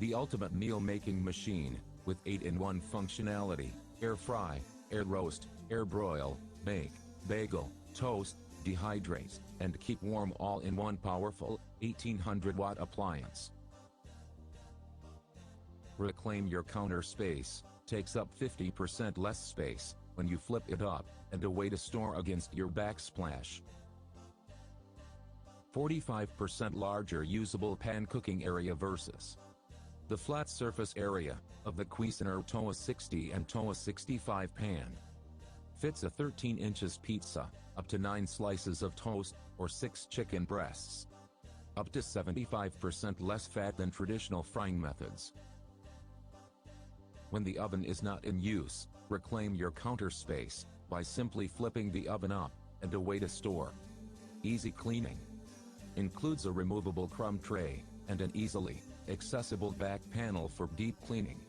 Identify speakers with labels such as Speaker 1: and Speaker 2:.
Speaker 1: The ultimate meal-making machine, with 8-in-1 functionality: air fry, air roast, air broil, bake, bagel, toast, dehydrate, and keep warm, all in one powerful 1800-watt appliance. Reclaim your counter space. Takes up 50% less space when you flip it up, and a way to store against your backsplash. 45% larger usable pan cooking area versus the flat surface area of the Cuisinart TOA 60 and TOA 65 pan. Fits a 13 inches pizza, up to 9 slices of toast, or 6 chicken breasts. Up to 75% less fat than traditional frying methods. When the oven is not in use, reclaim your counter space by simply flipping the oven up, and a way to store. Easy cleaning. Includes a removable crumb tray and an easily accessible back panel for deep cleaning.